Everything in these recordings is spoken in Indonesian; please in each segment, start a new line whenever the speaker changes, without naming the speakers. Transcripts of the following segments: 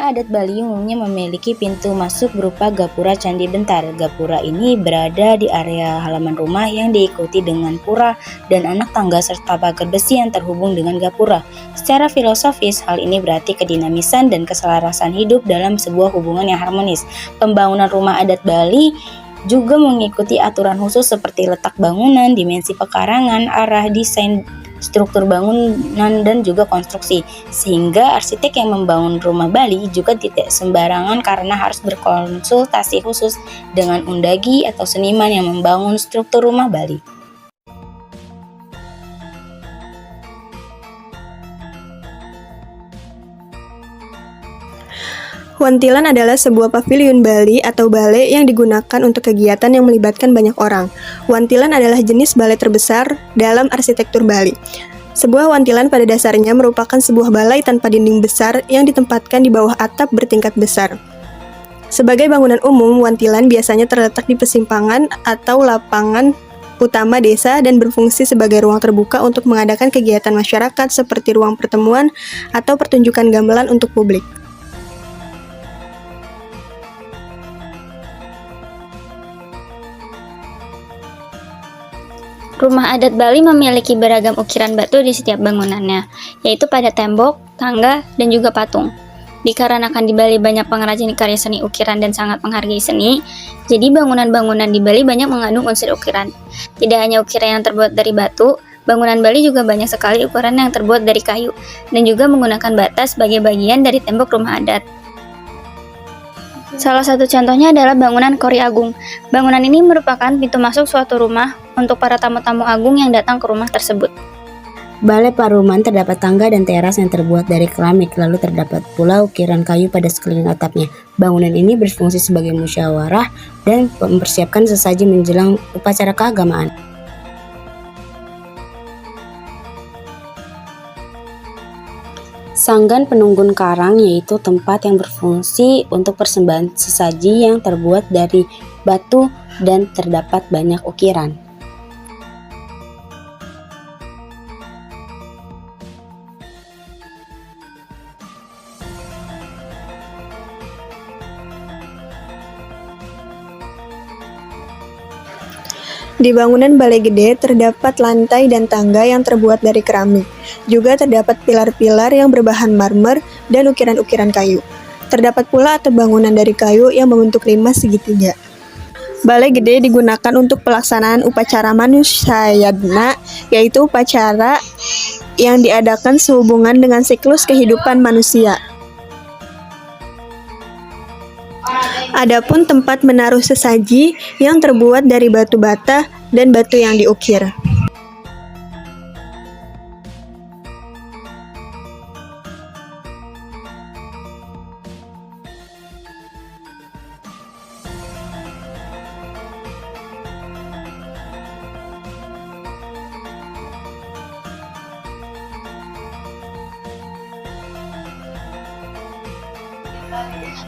Rumah adat Bali umumnya memiliki pintu masuk berupa gapura Candi Bentar. Gapura ini berada di area halaman rumah yang diikuti dengan pura dan anak tangga serta pagar besi yang terhubung dengan gapura. Secara filosofis, hal ini berarti kedinamisan dan keselarasan hidup dalam sebuah hubungan yang harmonis. Pembangunan rumah adat Bali juga mengikuti aturan khusus seperti letak bangunan, dimensi pekarangan, arah desain struktur bangunan dan juga konstruksi, sehingga arsitek yang membangun rumah Bali juga tidak sembarangan karena harus berkonsultasi khusus dengan undagi atau seniman yang membangun struktur rumah Bali.
Wantilan adalah sebuah paviliun Bali atau bale yang digunakan untuk kegiatan yang melibatkan banyak orang. Wantilan adalah jenis bale terbesar dalam arsitektur Bali. Sebuah wantilan pada dasarnya merupakan sebuah balai tanpa dinding besar yang ditempatkan di bawah atap bertingkat besar. Sebagai bangunan umum, wantilan biasanya terletak di persimpangan atau lapangan utama desa dan berfungsi sebagai ruang terbuka untuk mengadakan kegiatan masyarakat seperti ruang pertemuan atau pertunjukan gamelan untuk publik.
Rumah adat Bali memiliki beragam ukiran batu di setiap bangunannya, yaitu pada tembok, tangga, dan juga patung. Dikarenakan di Bali banyak pengrajin karya seni ukiran dan sangat menghargai seni, jadi bangunan-bangunan di Bali banyak mengandung unsur ukiran. Tidak hanya ukiran yang terbuat dari batu, bangunan Bali juga banyak sekali ukuran yang terbuat dari kayu, dan juga menggunakan bata sebagai bagian dari tembok rumah adat. Salah satu contohnya adalah bangunan Kori Agung. Bangunan ini merupakan pintu masuk suatu rumah untuk para tamu-tamu agung yang datang ke rumah tersebut.
Balai Paruman terdapat tangga dan teras yang terbuat dari keramik, lalu terdapat pula ukiran kayu pada sekeliling atapnya. Bangunan ini berfungsi sebagai musyawarah dan mempersiapkan sesaji menjelang upacara keagamaan. Sanggan Penunggun Karang yaitu tempat yang berfungsi untuk persembahan sesaji yang terbuat dari batu dan terdapat banyak ukiran.
Di bangunan Balai Gede terdapat lantai dan tangga yang terbuat dari keramik. Juga terdapat pilar-pilar yang berbahan marmer dan ukiran-ukiran kayu. Terdapat pula atap bangunan dari kayu yang membentuk rimah segitiga. Balai Gede digunakan untuk pelaksanaan upacara manusyayadna, yaitu upacara yang diadakan sehubungan dengan siklus kehidupan manusia. Adapun tempat menaruh sesaji yang terbuat dari batu bata dan batu yang diukir.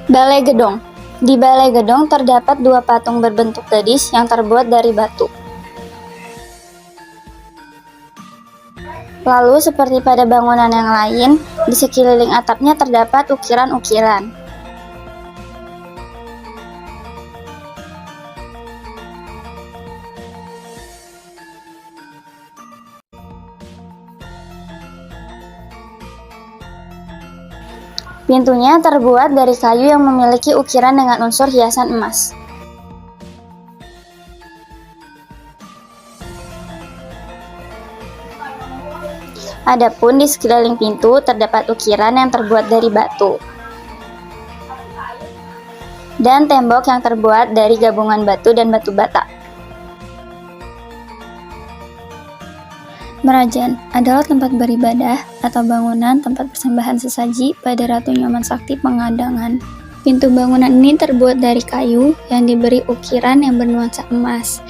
Balai Gedong. Di Balai Gedong terdapat dua patung berbentuk gadis yang terbuat dari batu. Lalu seperti pada bangunan yang lain, di sekeliling atapnya terdapat ukiran-ukiran. Pintunya terbuat dari kayu yang memiliki ukiran dengan unsur hiasan emas. Adapun di sekeliling pintu terdapat ukiran yang terbuat dari batu. Dan tembok yang terbuat dari gabungan batu dan batu bata. Merajan adalah tempat beribadah atau bangunan tempat persembahan sesaji pada Ratu Nyoman Sakti Pengadangan. Pintu bangunan ini terbuat dari kayu yang diberi ukiran yang bernuansa emas.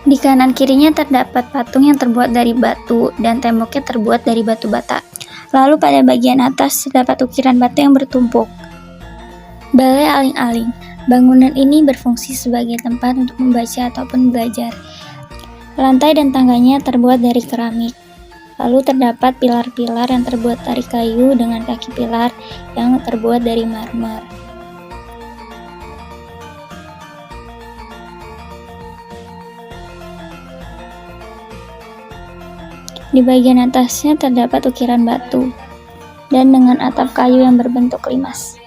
Di kanan kirinya terdapat patung yang terbuat dari batu dan temboknya terbuat dari batu bata. Lalu pada bagian atas terdapat ukiran batu yang bertumpuk. Balai Aling-Aling. Bangunan ini berfungsi sebagai tempat untuk membaca ataupun belajar. Lantai dan tangganya terbuat dari keramik. Lalu terdapat pilar-pilar yang terbuat dari kayu dengan kaki pilar yang terbuat dari marmer. Di bagian atasnya terdapat ukiran batu dan dengan atap kayu yang berbentuk limas.